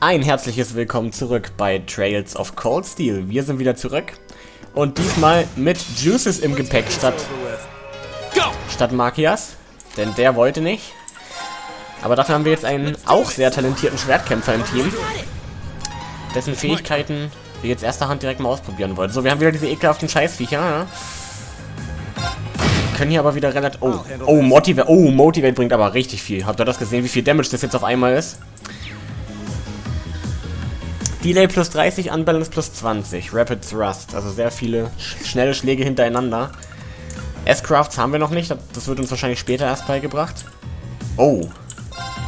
Ein herzliches Willkommen zurück bei Trails of Cold Steel. Wir sind wieder zurück und diesmal mit Juices im Gepäck statt Makias, denn der wollte nicht. Aber dafür haben wir jetzt einen auch sehr talentierten Schwertkämpfer im Team, dessen Fähigkeiten wir jetzt erster Hand direkt mal ausprobieren wollen. So, wir haben wieder diese ekelhaften Scheißviecher, ja. Können hier aber wieder relativ... Motivate bringt aber richtig viel. Habt ihr das gesehen, wie viel Damage das jetzt auf einmal ist? Delay plus 30, Unbalance plus 20. Rapid Thrust, also sehr viele schnelle Schläge hintereinander. S-Crafts haben wir noch nicht, das wird uns wahrscheinlich später erst beigebracht. Oh.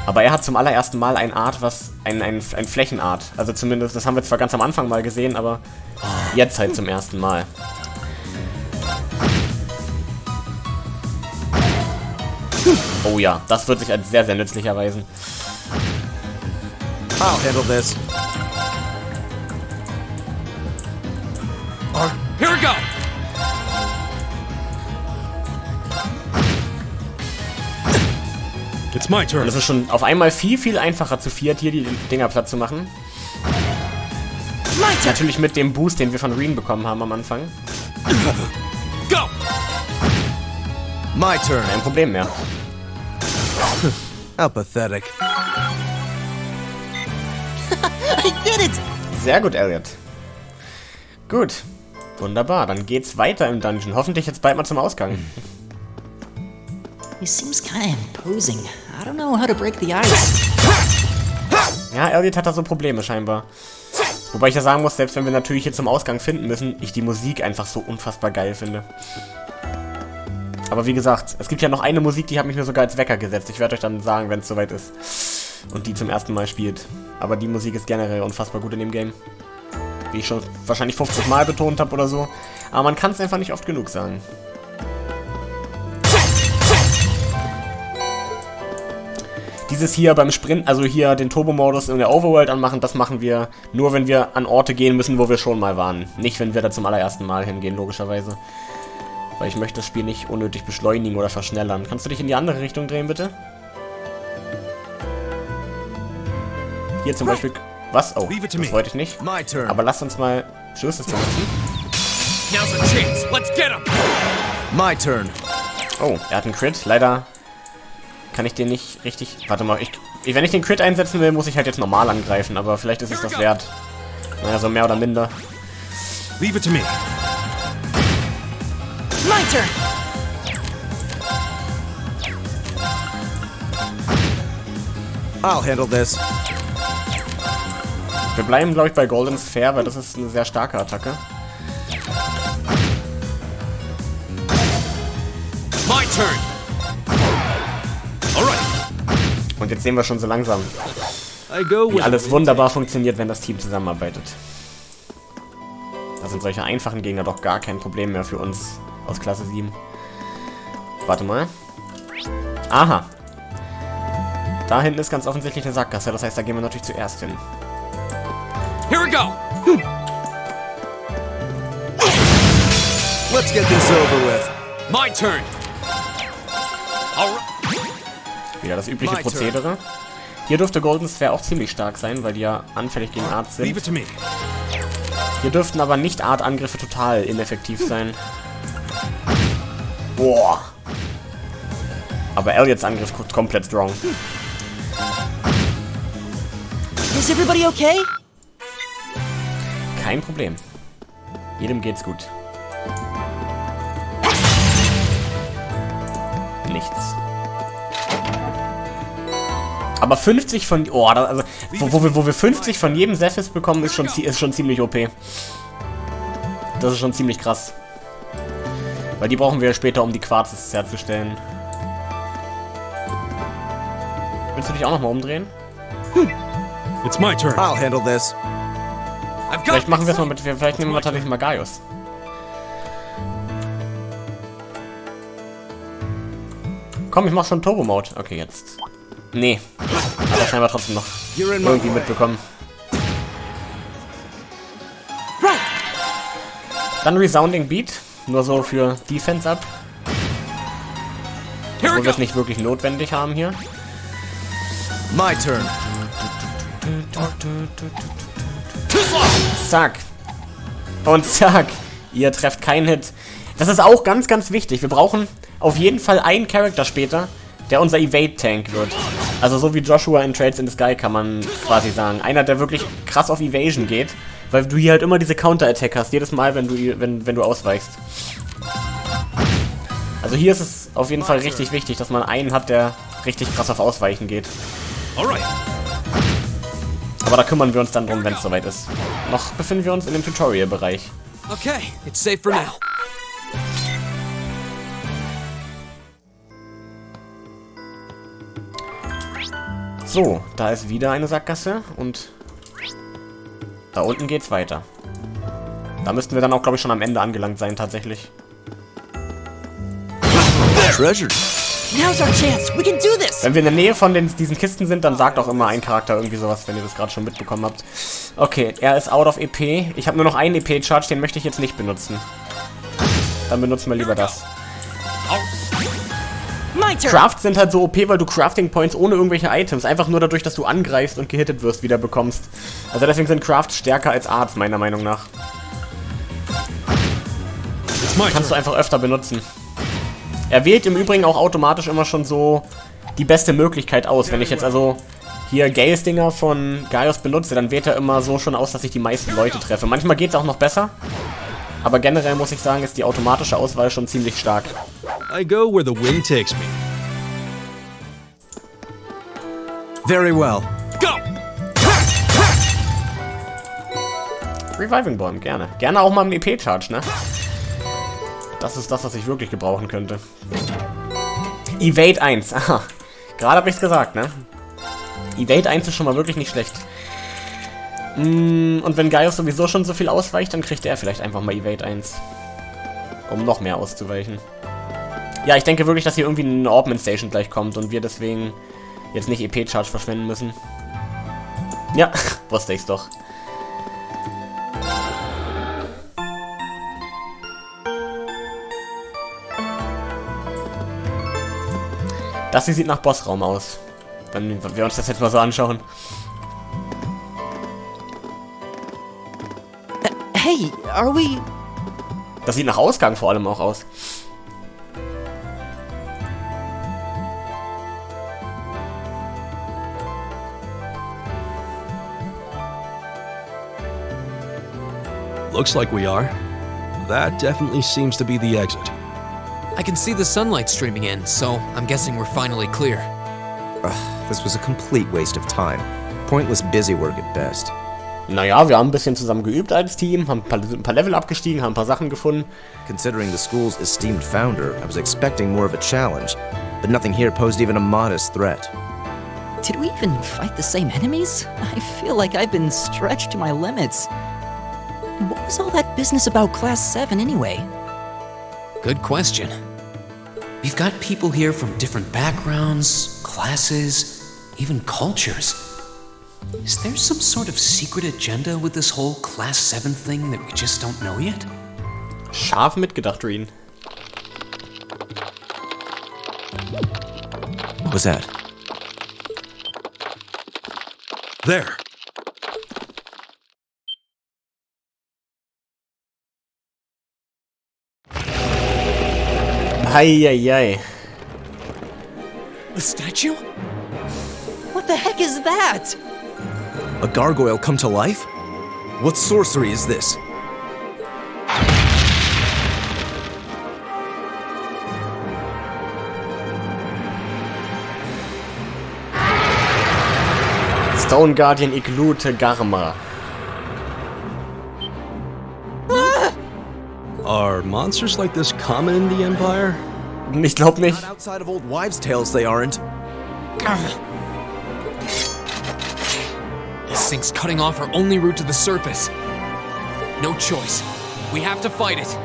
Aber er hat zum allerersten Mal ein Art, ein Flächenart. Also zumindest, das haben wir zwar ganz am Anfang mal gesehen, aber jetzt halt zum ersten Mal. Oh ja, das wird sich als sehr, sehr nützlich erweisen. I'll handle this. Here we go. It's my turn. Und es ist schon auf einmal viel, viel einfacher zu viert hier die Dinger platt zu machen. Natürlich mit dem Boost, den wir von VII bekommen haben am Anfang. Go. My turn. Kein Problem mehr. How pathetic. I did it! Sehr gut, Elliot. Gut. Wunderbar, dann geht's weiter im Dungeon. Hoffentlich jetzt bald mal zum Ausgang. He seems kind of imposing. I don't know how to break the ice. Ja, Elliot hat da so Probleme scheinbar. Wobei ich ja sagen muss, selbst wenn wir natürlich hier zum Ausgang finden müssen, ich die Musik einfach so unfassbar geil finde. Aber wie gesagt, es gibt ja noch eine Musik, die habe ich mir sogar als Wecker gesetzt. Ich werde euch dann sagen, wenn es soweit ist. Und die zum ersten Mal spielt. Aber die Musik ist generell unfassbar gut in dem Game. Wie ich schon wahrscheinlich 50 Mal betont habe oder so. Aber man kann es einfach nicht oft genug sagen. Dieses hier beim Sprint, also hier den Turbo-Modus in der Overworld anmachen, das machen wir nur, wenn wir an Orte gehen müssen, wo wir schon mal waren. Nicht, wenn wir da zum allerersten Mal hingehen, logischerweise. Weil ich möchte das Spiel nicht unnötig beschleunigen oder verschnellern. Kannst du dich in die andere Richtung drehen, bitte? Hier zum Beispiel... Was? Oh, das wollte ich nicht. Aber lasst uns mal Juices benutzen. My turn. Oh, er hat einen Crit. Leider kann ich den nicht richtig... Warte mal, wenn ich den Crit einsetzen will, muss ich halt jetzt normal angreifen. Aber vielleicht ist es das wert. Naja, so mehr oder minder. Leave it to me. My turn! I'll handle this. Wir bleiben, glaube ich, bei Golden Sphere, weil das ist eine sehr starke Attacke. My turn. Alright. Und jetzt sehen wir schon so langsam, wie alles wunderbar funktioniert, wenn das Team zusammenarbeitet. Da sind solche einfachen Gegner doch gar kein Problem mehr für uns aus Klasse 7. Warte mal. Aha. Da hinten ist ganz offensichtlich eine Sackgasse, das heißt, da gehen wir natürlich zuerst hin. Here we go. Let's get this over with. My turn. Wieder das übliche Prozedere. Hier dürfte Golden Sphere auch ziemlich stark sein, weil die ja anfällig gegen Art sind. Hier dürften aber nicht Art-Angriffe total ineffektiv sein. Boah. Aber Elliots Angriff komplett strong. Is everybody okay? Kein Problem. Jedem geht's gut. Nichts. Aber 50 von... Oh, also, wo wir 50 von jedem Zephys bekommen, ist schon ziemlich OP. Das ist schon ziemlich krass. Weil die brauchen wir später, um die Quarzes herzustellen. Willst du dich auch nochmal umdrehen? It's my turn. I'll handle this. Vielleicht machen wir es mal mit... Vielleicht nehmen wir tatsächlich mal Gaius. Komm, ich mach schon Turbo-Mode. Okay, jetzt. Nee. Hat er scheinbar trotzdem noch irgendwie mitbekommen. Dann Resounding Beat. Nur so für Defense up. Obwohl wir es nicht wirklich notwendig haben hier. My turn. Zack. Und zack. Ihr trefft keinen Hit. Das ist auch ganz, ganz wichtig. Wir brauchen auf jeden Fall einen Charakter später, der unser Evade-Tank wird. Also so wie Joshua in Trades in the Sky, kann man quasi sagen. Einer, der wirklich krass auf Evasion geht, weil du hier halt immer diese Counter-Attack hast, jedes Mal, wenn du ausweichst. Also hier ist es auf jeden Fall richtig wichtig, dass man einen hat, der richtig krass auf Ausweichen geht. Aber da kümmern wir uns dann drum, wenn es soweit ist. Noch befinden wir uns in dem Tutorial-Bereich. Okay, it's safe for now. So, da ist wieder eine Sackgasse und da unten geht's weiter. Da müssten wir dann auch, glaube ich, schon am Ende angelangt sein, tatsächlich. Treasure. Now's our chance. We can do this. Wenn wir in der Nähe von diesen Kisten sind, dann sagt auch immer ein Charakter irgendwie sowas, wenn ihr das gerade schon mitbekommen habt. Okay, er ist out of EP. Ich habe nur noch einen EP-Charge, den möchte ich jetzt nicht benutzen. Dann benutzen wir lieber das. Crafts sind halt so OP, weil du Crafting Points ohne irgendwelche Items, einfach nur dadurch, dass du angreifst und gehittet wirst, wieder bekommst. Also deswegen sind Crafts stärker als Arts, meiner Meinung nach. Kannst du einfach öfter benutzen. Er wählt im Übrigen auch automatisch immer schon so die beste Möglichkeit aus. Wenn ich jetzt also hier Gales Dinger von Gaius benutze, dann wählt er immer so schon aus, dass ich die meisten Leute treffe. Manchmal geht es auch noch besser. Aber generell muss ich sagen, ist die automatische Auswahl schon ziemlich stark. I go where the wind takes me. Very well. Go! Reviving Bomb, gerne. Gerne auch mal im EP-Charge, ne? Das ist das, was ich wirklich gebrauchen könnte. Evade 1. Aha. Gerade habe ich es gesagt, ne? Evade 1 ist schon mal wirklich nicht schlecht. Und wenn Gaius sowieso schon so viel ausweicht, dann kriegt er vielleicht einfach mal Evade 1. Um noch mehr auszuweichen. Ja, ich denke wirklich, dass hier irgendwie eine Orbment Station gleich kommt und wir deswegen jetzt nicht EP-Charge verschwenden müssen. Ja, wusste ich's doch. Das hier sieht nach Bossraum aus. Wenn wir uns das jetzt mal so anschauen. Hey, are we... Das sieht nach Ausgang vor allem auch aus. Looks like we are. That definitely seems to be the exit. I can see the sunlight streaming in, so I'm guessing we're finally clear. This was a complete waste of time. Pointless busy work at best. Naja, wir haben ein bisschen zusammen geübt als Team, haben ein paar Level abgestiegen, haben ein paar Sachen gefunden. Considering the school's esteemed founder, I was expecting more of a challenge, but nothing here posed even a modest threat. Did we even fight the same enemies? I feel like I've been stretched to my limits. What was all that business about Class 7 anyway? Good question. We've got people here from different backgrounds, classes, even cultures. Is there some sort of secret agenda with this whole Class 7 thing that we just don't know yet? Scharf mitgedacht, Reen. What was that? There. Heieiei. The statue? What the heck is that? A gargoyle come to life? What sorcery is this? Stone Guardian Iglute Garma. Are monsters like this common in the Empire? Ich glaub nicht. Not outside of old wives' tales, they aren't. This thing's cutting off our only route to the surface. No choice. We have to fight it.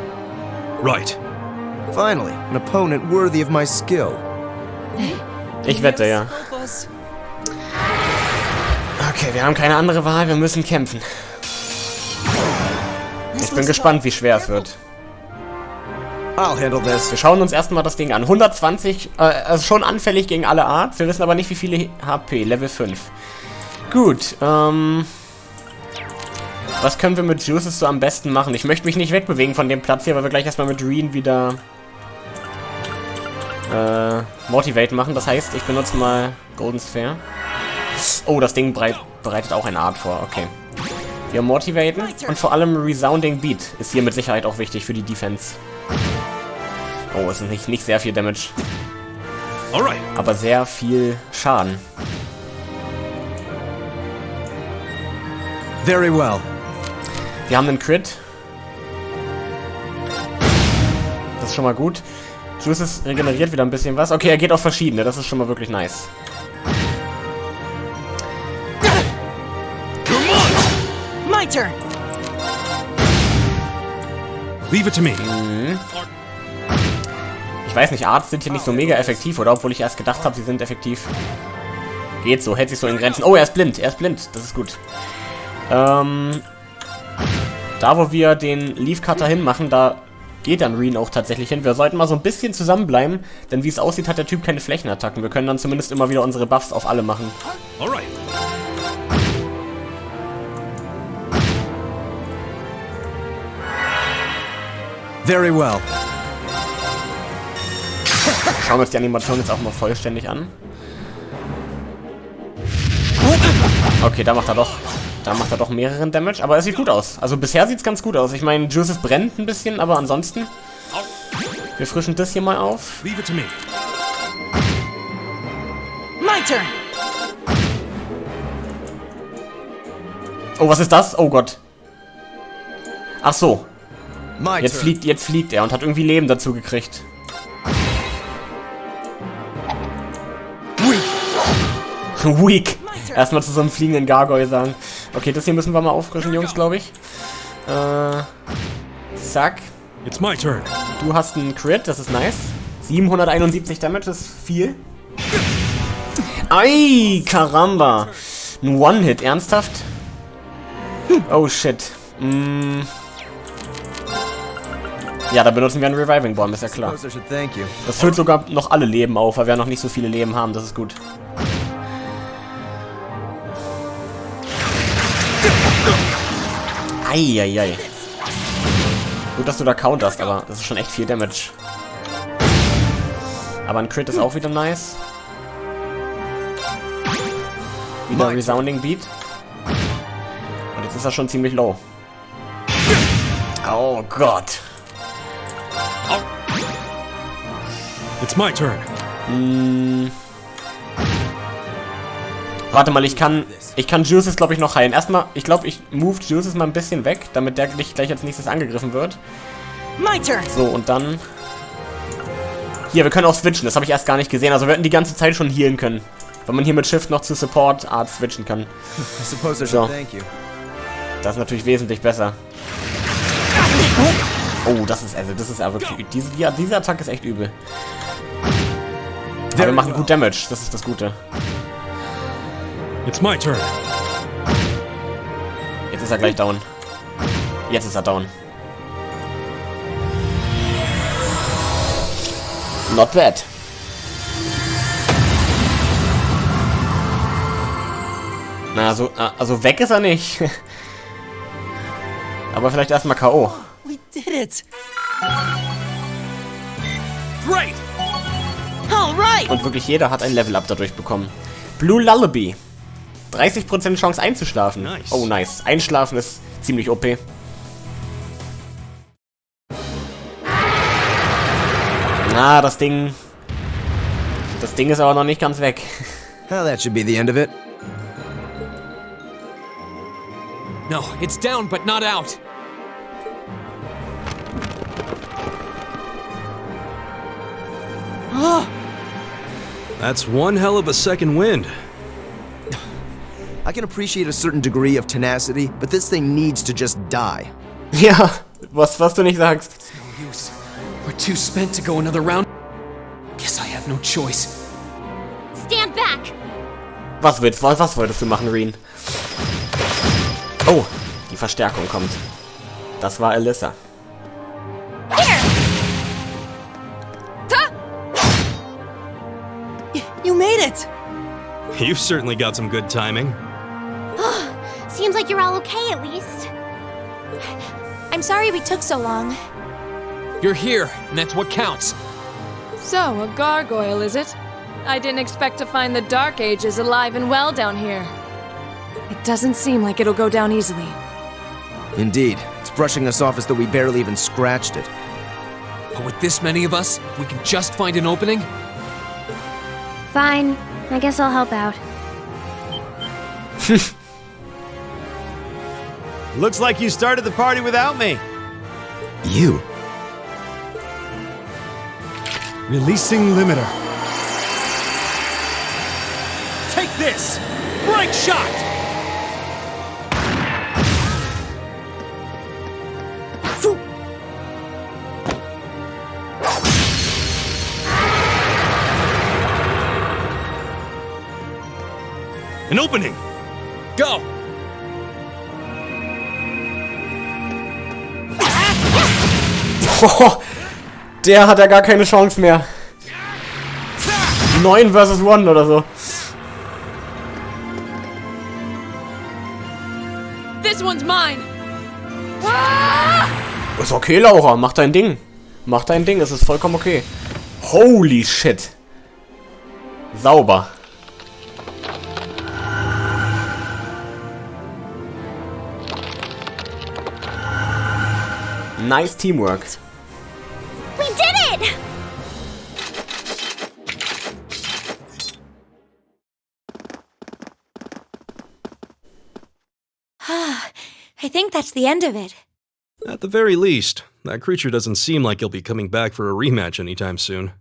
Right. Finally, an opponent worthy of my skill. Ich wette, ja. Okay, wir haben keine andere Wahl, wir müssen kämpfen. Ich bin gespannt, wie schwer es wird. I'll handle this. Wir schauen uns erstmal das Ding an. 120, also schon anfällig gegen alle Arts. Wir wissen aber nicht, wie viele HP. Level 5. Gut, was können wir mit Juices so am besten machen? Ich möchte mich nicht wegbewegen von dem Platz hier, weil wir gleich erstmal mit Reen wieder Motivate machen. Das heißt, ich benutze mal Golden Sphere. Oh, das Ding bereitet auch eine Art vor. Okay. Wir motivaten und vor allem Resounding Beat ist hier mit Sicherheit auch wichtig für die Defense. Oh, es ist nicht sehr viel Damage. Aber sehr viel Schaden. Very well. Wir haben einen Crit. Das ist schon mal gut. Juices regeneriert wieder ein bisschen was. Okay, er geht auf verschiedene. Das ist schon mal wirklich nice. My turn. Leave it to me. Ich weiß nicht, Arts sind hier nicht so mega effektiv, oder? Obwohl ich erst gedacht habe, sie sind effektiv. Geht so, hält sich so in Grenzen. Oh, er ist blind. Er ist blind. Das ist gut. Da, wo wir den Leaf Cutter hinmachen, da geht dann Reen auch tatsächlich hin. Wir sollten mal so ein bisschen zusammenbleiben, denn wie es aussieht, hat der Typ keine Flächenattacken. Wir können dann zumindest immer wieder unsere Buffs auf alle machen. Alright. Very well. Schauen wir uns die Animation jetzt auch mal vollständig an. Okay, da macht er doch mehreren Damage, aber es sieht gut aus. Also bisher sieht es ganz gut aus. Ich meine, Juices brennt ein bisschen, aber ansonsten... Wir frischen das hier mal auf. Leave it to me. My turn. Oh, was ist das? Oh Gott. Ach so. My Jetzt fliegt er und hat irgendwie Leben dazu gekriegt. Weak. Erstmal zu so einem fliegenden Gargoyle sagen. Okay, das hier müssen wir mal auffrischen, Jungs, glaube ich. Zack. It's my turn. Du hast einen Crit, das ist nice. 771 Damage ist viel. Ei, Karamba. Ein One-Hit, ernsthaft? Oh, shit. Ja, da benutzen wir einen Reviving Bomb, ist ja klar. Das füllt sogar noch alle Leben auf, weil wir noch nicht so viele Leben haben, das ist gut. Eieiei. Gut, dass du da counterst, aber das ist schon echt viel Damage. Aber ein Crit ist auch wieder nice. Wieder Resounding Beat. Und jetzt ist er schon ziemlich low. Oh Gott. It's my turn. Warte mal, ich kann Juices, glaube ich, noch heilen. Erstmal, ich glaube, ich move Juices mal ein bisschen weg, damit der nicht gleich als nächstes angegriffen wird. My turn. So, und dann... Hier, wir können auch switchen. Das habe ich erst gar nicht gesehen. Also wir hätten die ganze Zeit schon healen können. Weil man hier mit Shift noch zu Support Art switchen kann. So. Das ist natürlich wesentlich besser. Oh, das ist ja wirklich... Diese Attacke ist echt übel. Aber wir machen gut Damage. Das ist das Gute. It's my turn. Jetzt ist er gleich down. Jetzt ist er down. Not bad. Na, also weg ist er nicht. Aber vielleicht erstmal K.O. We did it. Great. All right. Und wirklich jeder hat ein Level-Up dadurch bekommen. Blue Lullaby. 30% Chance einzuschlafen. Nice. Oh, nice. Einschlafen ist ziemlich OP. Na, das Ding ist aber noch nicht ganz weg. Well, that should be the end of it. No, it's down but not out. That's one hell of a second wind. I can appreciate a certain degree of tenacity, but this thing needs to just die. Ja, was du nicht sagst. No use. We're too spent to go another round. Guess I have no choice. Stand back! Was wolltest du machen, Reen? Oh, die Verstärkung kommt. Das war Alyssa. You made it. You've certainly got some good timing. Seems like you're all okay at least. I'm sorry we took so long. You're here, and that's what counts. So, a gargoyle, is it? I didn't expect to find the Dark Ages alive and well down here. It doesn't seem like it'll go down easily. Indeed, it's brushing us off as though we barely even scratched it. But with this many of us, if we can just find an opening. Fine. I guess I'll help out. Looks like you started the party without me. You? Releasing limiter. Take this! Break shot! An opening! Go! Oh, der hat ja gar keine Chance mehr. 9 versus 1 oder so. This one's mine! Ist okay, Laura. Mach dein Ding. Mach dein Ding. Es ist vollkommen okay. Holy shit. Sauber. Nice teamwork. We did it! I think that's the end of it. At the very least, that creature doesn't seem like he'll be coming back for a rematch anytime soon.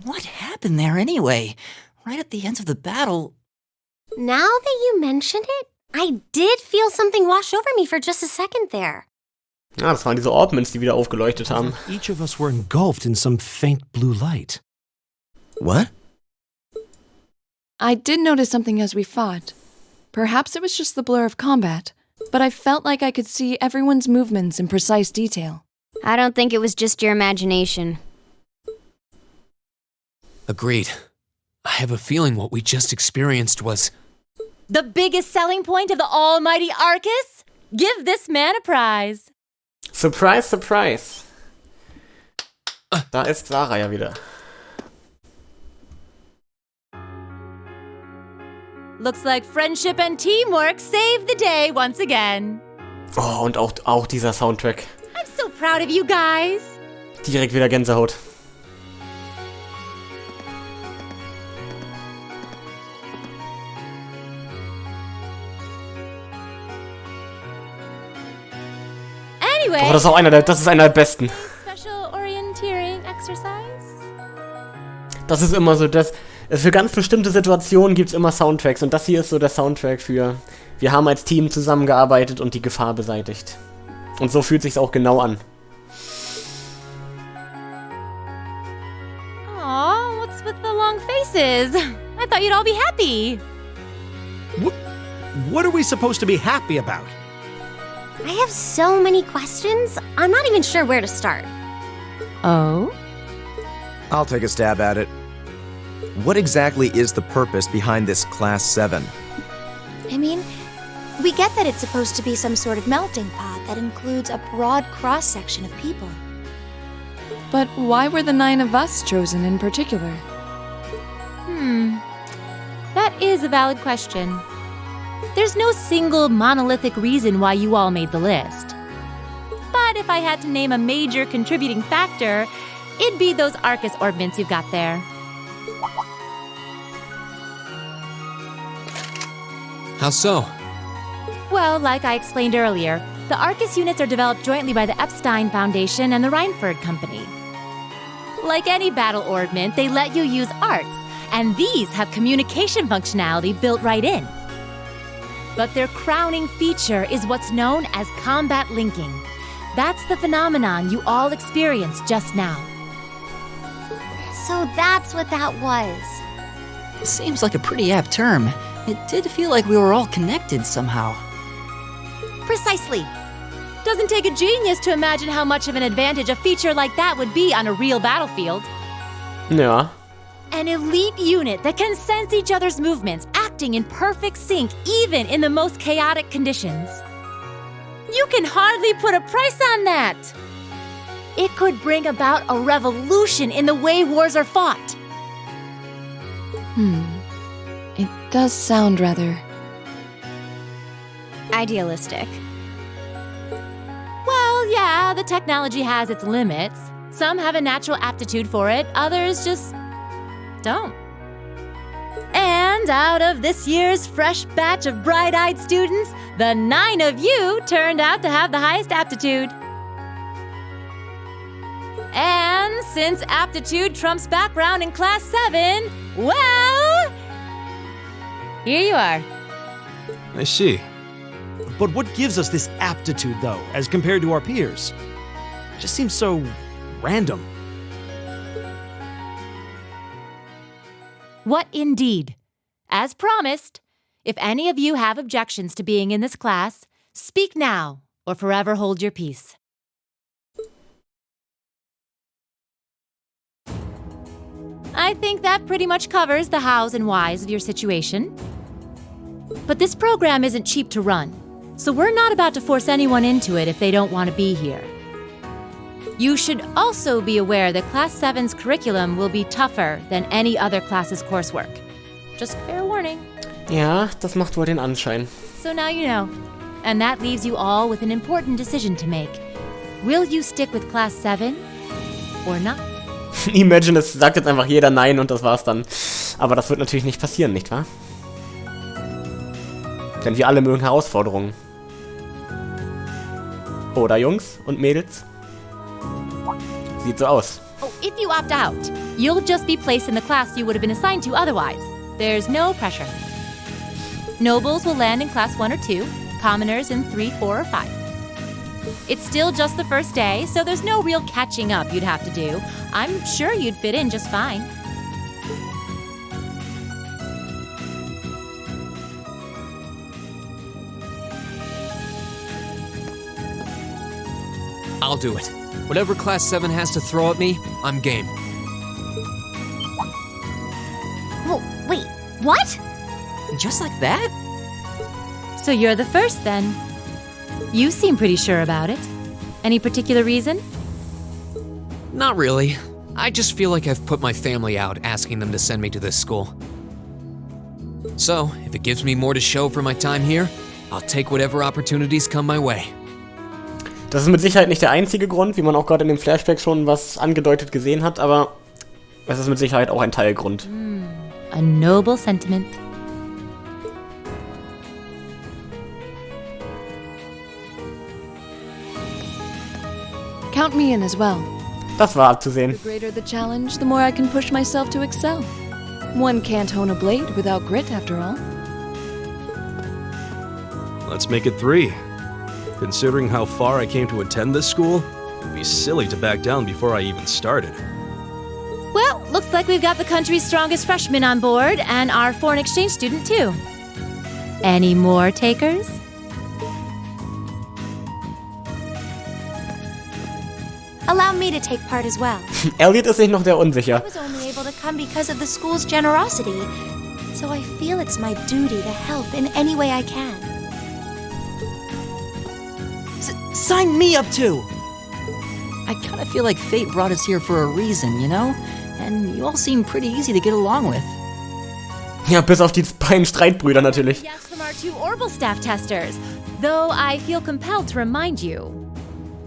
What happened there anyway? Right at the end of the battle. Now that you mention it, I did feel something wash over me for just a second there. Ja, das waren diese Orbments, die wieder aufgeleuchtet haben. Each of us were engulfed in some faint blue light. What? I did notice something as we fought. Perhaps it was just the blur of combat, but I felt like I could see everyone's movements in precise detail. I don't think it was just your imagination. Agreed. I have a feeling what we just experienced was... The biggest selling point of the almighty Arcus? Give this man a prize. Surprise, surprise. Da ist Sarah ja wieder. Looks like friendship and teamwork saved the day once again. Oh, und auch dieser Soundtrack. I'm so proud of you guys. Direkt wieder Gänsehaut. Anyway, Oh, das ist einer der besten. special orienteering exercise. Das ist immer so, für ganz bestimmte Situationen gibt es immer Soundtracks. Und das hier ist so der Soundtrack für, wir haben als Team zusammengearbeitet und die Gefahr beseitigt. Und so fühlt sich's auch genau an. Aw, what's with the long faces? I thought you'd all be happy. What are we supposed to be happy about? I have so many questions, I'm not even sure where to start. Oh? I'll take a stab at it. What exactly is the purpose behind this Class 7? I mean, we get that it's supposed to be some sort of melting pot that includes a broad cross-section of people. But why were the 9 of us chosen in particular? That is a valid question. There's no single monolithic reason why you all made the list. But if I had to name a major contributing factor, it'd be those Arcus orbments you've got there. How so? Well, like I explained earlier, the Arcus units are developed jointly by the Epstein Foundation and the Reinford Company. Like any battle orbment, they let you use arts, and these have communication functionality built right in. But their crowning feature is what's known as combat linking. That's the phenomenon you all experienced just now. So that's what that was. Seems like a pretty apt term. It did feel like we were all connected somehow. Precisely. Doesn't take a genius to imagine how much of an advantage a feature like that would be on a real battlefield. Ja. An elite unit that can sense each other's movements, acting in perfect sync even in the most chaotic conditions. You can hardly put a price on that. It could bring about a revolution in the way wars are fought. It does sound rather idealistic. Well, yeah, the technology has its limits. Some have a natural aptitude for it, others just don't. And out of this year's fresh batch of bright-eyed students, the 9 of you turned out to have the highest aptitude. And since aptitude trumps background in Class 7, well, here you are. I see. But what gives us this aptitude, though, as compared to our peers? It just seems so random. What indeed? As promised, if any of you have objections to being in this class, speak now or forever hold your peace. I think that pretty much covers the hows and whys of your situation. But this program isn't cheap to run, so we're not about to force anyone into it if they don't want to be here. You should also be aware that Class 7's curriculum will be tougher than any other class's coursework. Just fair warning. Ja, das macht wohl den Anschein. So now you know. And that leaves you all with an important decision to make. Will you stick with Class 7 or not? Imagine, es sagt jetzt einfach jeder Nein und das war's dann. Aber das wird natürlich nicht passieren, nicht wahr? Denn wir alle mögen Herausforderungen. Oder Jungs und Mädels? Sieht so aus. Oh, if you opt out, you'll just be placed in the class you would have been assigned to otherwise. There's no pressure. Nobles will land in Class 1 or 2, commoners in 3, 4, or 5. It's still just the first day, so there's no real catching up you'd have to do. I'm sure you'd fit in just fine. I'll do it. Whatever Class 7 has to throw at me, I'm game. Oh, wait, what? Just like that? So you're the first then. You seem pretty sure about it. Any particular reason? Not really. I just feel like I've put my family out asking them to send me to this school. So, if it gives me more to show for my time here, I'll take whatever opportunities come my way. Das ist mit Sicherheit nicht der einzige Grund, wie man auch gerade in dem Flashback schon was angedeutet gesehen hat, aber es ist mit Sicherheit auch ein Teilgrund. A noble sentiment. count me in as well. Das war abzusehen. The greater the challenge, the more I can push myself to excel. One can't hone a blade without grit, after all. Let's make it 3. Considering how far I came to attend this school, it'd be silly to back down before I even started. Well, looks like we've got the country's strongest freshman on board, and our foreign exchange student, too. Any more takers? Allow me to take part as well. Elliot ist sich noch sehr I unsicher. was only able to come because of the school's generosity, so I feel it's my duty to help in any way I can. Sign me up too! I kinda feel like fate brought us here for a reason, you know? And you all seem pretty easy to get along with. Ja, bis auf die beiden Streitbrüder natürlich. Yes, from our 2 Orbital staff testers. Though I feel compelled to remind you,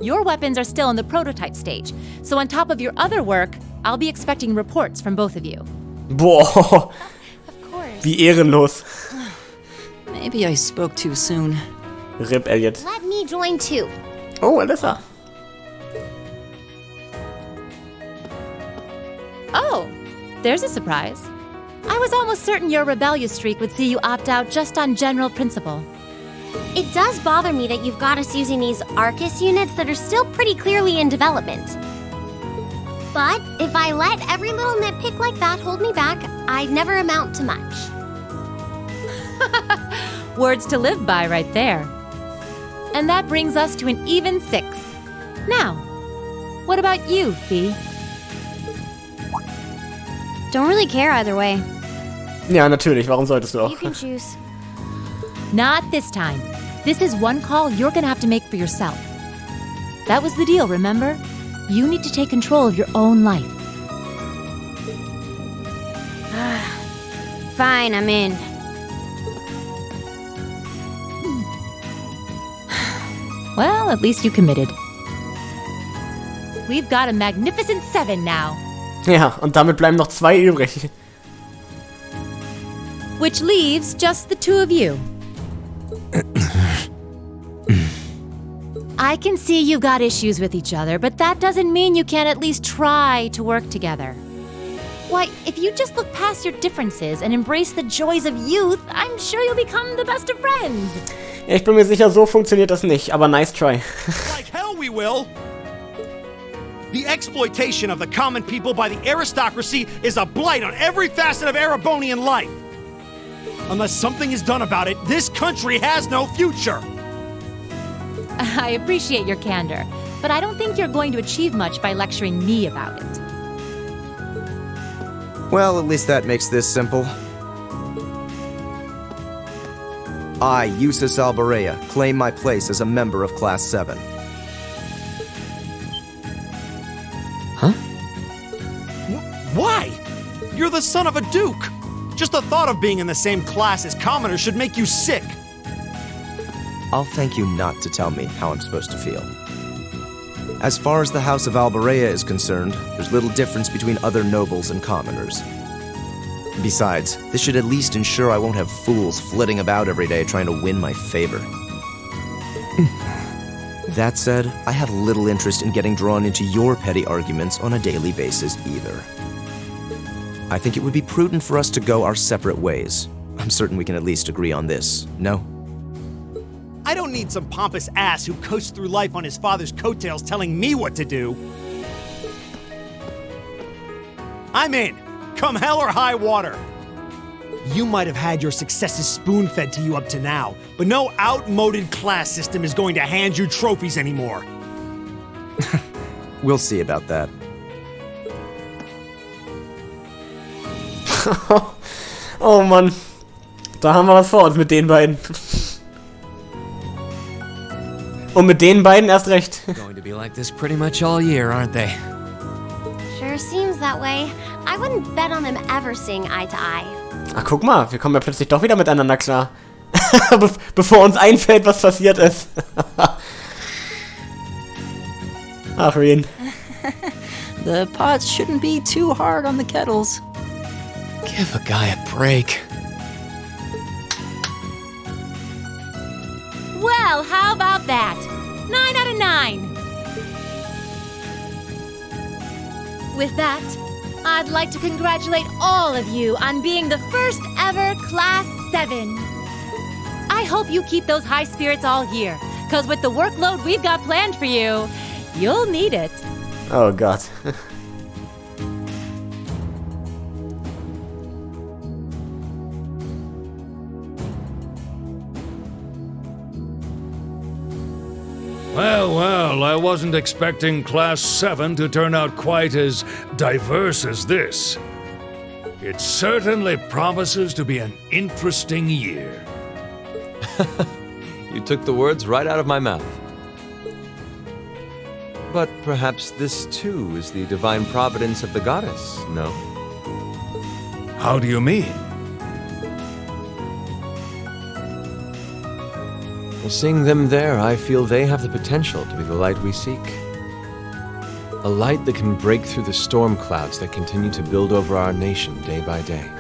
your weapons are still in the prototype stage. So on top of your other work, I'll be expecting reports from both of you. Boah, Of course. wie ehrenlos. Maybe I spoke too soon. RIP Elliot. Let me join too. Oh, Alyssa. Oh, there's a surprise. I was almost certain your rebellious streak would see you opt out just on general principle. It does bother me that you've got us using these Arcus units that are still pretty clearly in development. But if I let every little nitpick like that hold me back, I'd never amount to much. Words to live by right there. And that brings us to an even 6. Now, what about you, Fee? Don't really care either way. Ja, natürlich. Warum solltest du auch? You can choose. Not this time. This is one call you're gonna have to make for yourself. That was the deal, remember? You need to take control of your own life. Fine, I'm in. Well, at least you committed. We've got a magnificent 7 now. Ja, und damit bleiben noch 2 übrig. Which leaves just the 2 of you. I can see you've got issues with each other, but that doesn't mean you can't at least try to work together. Why, if you just look past your differences and embrace the joys of youth, I'm sure you'll become the best of friends. Ich bin mir sicher, so funktioniert das nicht, aber nice try. Like hell we will! The exploitation of the common people by the aristocracy is a blight on every facet of Erebonian life. Unless something is done about it, this country has no future! I appreciate your candor, but I don't think you're going to achieve much by lecturing me about it. Well, at least that makes this simple. I, Eustace Alborea, claim my place as a member of Class 7. Huh? Why? You're the son of a duke! Just the thought of being in the same class as commoners should make you sick. I'll thank you not to tell me how I'm supposed to feel. As far as the House of Alborea is concerned, there's little difference between other nobles and commoners. Besides, this should at least ensure I won't have fools flitting about every day trying to win my favor. That said, I have little interest in getting drawn into your petty arguments on a daily basis either. I think it would be prudent for us to go our separate ways. I'm certain we can at least agree on this, no? I don't need some pompous ass who coasts through life on his father's coattails telling me what to do. I'm in, come hell or high water. You might have had your successes spoon-fed to you up to now, but no outmoded class system is going to hand you trophies anymore. We'll see about that. Oh Mann. Da haben wir was vor uns mit den beiden. Und mit den beiden erst recht. Going to be like this pretty much all year, aren't they? Sure seems that way. I wouldn't bet on them ever seeing eye to eye. Ach, guck mal, wir kommen ja plötzlich doch wieder miteinander klar. Bevor uns einfällt, was passiert ist. Ach, Rien. The pots shouldn't be too hard on the kettles. Give a guy a break. Well, how about that? 9 out of 9. With that, I'd like to congratulate all of you on being the first ever Class 7. I hope you keep those high spirits all year, because with the workload we've got planned for you, you'll need it. Oh Gott. Well, I wasn't expecting Class 7 to turn out quite as diverse as this. It certainly promises to be an interesting year. You took the words right out of my mouth. But perhaps this too is the divine providence of the goddess, no? How do you mean? Well, seeing them there, I feel they have the potential to be the light we seek. A light that can break through the storm clouds that continue to build over our nation day by day.